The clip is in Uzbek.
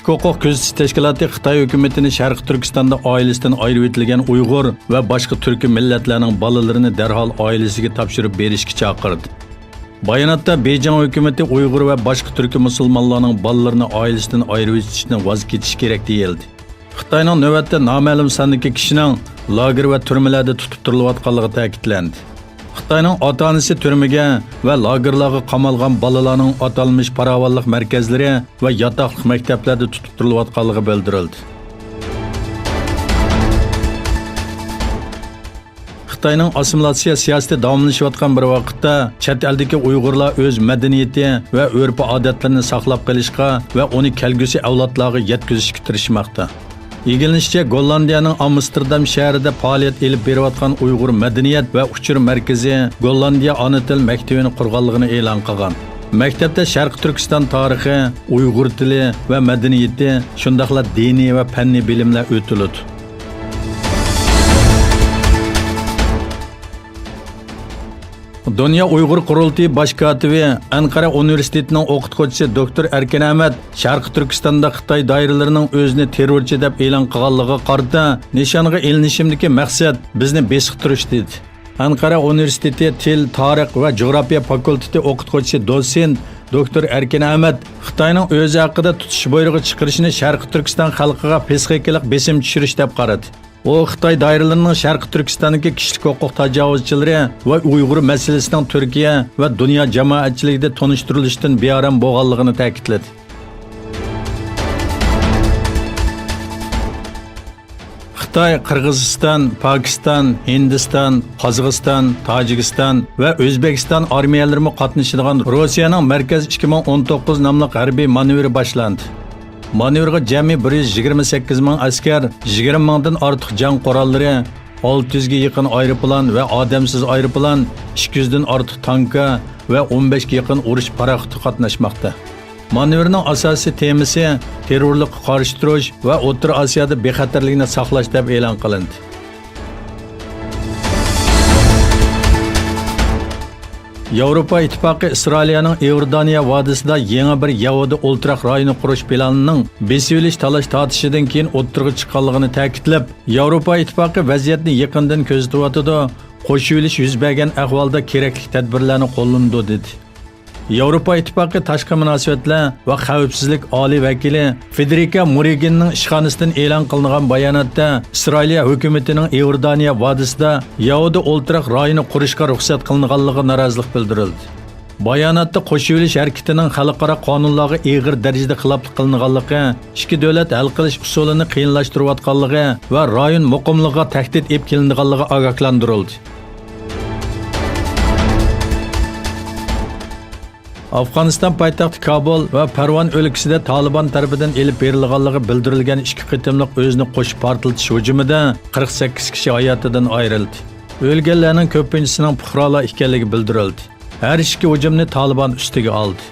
Kişilik huquq kuzatish tashkiloti Xitoy hukumatini Sharq Turkistonda oilasidan ayirib etilgan Uyg'ur va boshqa turk millatlarning bolalarini darhol oilasiga topshirib berishga chaqirdi. Bayonotda Beijing hukumati Uyg'ur va boshqa turk musulmonlarning bolalarini oilasidan ayirib etishdan voz kechish kerak deyildi. Xitoyning navbatda noma'lum sondagi kishining lager va turmalarda tutib turilayotganligi ta'kidlandi. Xitoyning ota-onasi turmaga va lagerlarga qamalgan bolalarning atalmış paravanlik markazlari va yotoqlik maktablarda tutib turilayotganligi bildirildi. Xitoyning assimilyatsiya siyosati davomlashayotgan bir vaqtda chet eldagi Uyg'urlar o'z madaniyati va urf-odatlarini saqlab qolishga va uni kelgusi avlodlarga yetkazishga tirishmoqda. İlginççe Gollandiyaning Amsterdam shahrida faoliyat elib berayotgan Uyg'ur madaniyat va uchur markazi Gollandiya ona til maktabini qurganligini e'lon qilgan. Maktabda Sharq Turkiston tarixi, Uyg'ur tili va madaniyati, shundaqla diniy va fanniy bilimlar o'tiladi. Dünya Uyghur Qurultayı baş katibi Ankara Üniversitetining o'qituvchisi Dr. Erkin Ahmad Sharq Turkistonda Xitoy doiralarining o'zini terrorchi deb e'lon qilganligiga qarata nishonga ilinishimdagi maqsad bizni besiqtirish dedi. Ankara Üniversiteti Til, Tarix va Jo'g'rofiya fakulteti o'qituvchisi Dosent Dr. Erkin Ahmad Xitoyning o'zi haqida tutish buyrug'i chiqarishini Sharq Turkiston xalqiga psixikalik besim tushirish deb qaradi. O Xitoy doiralarining Sharq Turkistondagi kishilik huquq tajovuzchilari va Uyg'ur masalasining Turkiya va dunyo jamoatchiligida tonishtirilishidan bearam bo'lganligini ta'kidladi. Xitoy, Qirg'iziston, Pokiston, Hindiston, Qozog'iston, Tojikiston va O'zbekiston armiyalari qatnashadigan Rossiyaning Markaz 2019 nomli harbiy manevri boshlandi. Manevrga jami 128 ming askar, 20 mingdan ortiq jang qurollari, 600 ga yaqin aeroplan va odamsiz aeroplan, 200 dan ortiq tanka va 15 ga yaqin urush paraxoti qatnashmoqda. Manevrning asosiy temasi terrorlikqa qarshi turish va O'rta Osiyoda bexatarlikni saqlash deb e'lon qilindi. Yevropa İttifaqı İsrailiyaning Iordaniya vodisida yangi bir Yahudi o'ltiraq rayoni qurish planining besilish talash tortishidan keyin o'ttirg'i chiqqanligini ta'kidlab, Yevropa İttifaqı vaziyatni yaqindan ko'zatayotdi, qo'shilish yuz bergan ahvolda kerakli tadbirlarni qo'llandi dedi. Yevropa İttifaqı tashqi munosabatlar va xavfsizlik oliy vakili Federica Mogherinining ishxonasidan e'lon qilingan bayonotda Isroiliya hukumatining Iordaniya vodisida Yahudi o'ltiraq rayoni qurishga ruxsat qilinganligi norozilik bildirildi. Bayonotda qo'shilish harakatining xalqaro qonunlarga og'ir darajada xiloflik qilinganligi, ikki davlat hal qilish usulini qiyinlashtirayotganligi va rayon muqimligiga tahdid olib kelinganligi ogohlantirildi. Afg'oniston poytaxti Kabul va Parvon o'lkasida Taliban tarafidan elib berilganligi bildirilgan ikki qitimliq o'zini qo'shib portlatish hujumida 48 kishi hayotidan ayrildi. O'lganlarning ko'pinchisining fuqarolar ekanligi bildirildi. Har ikki hujumni Taliban ustiga oldi.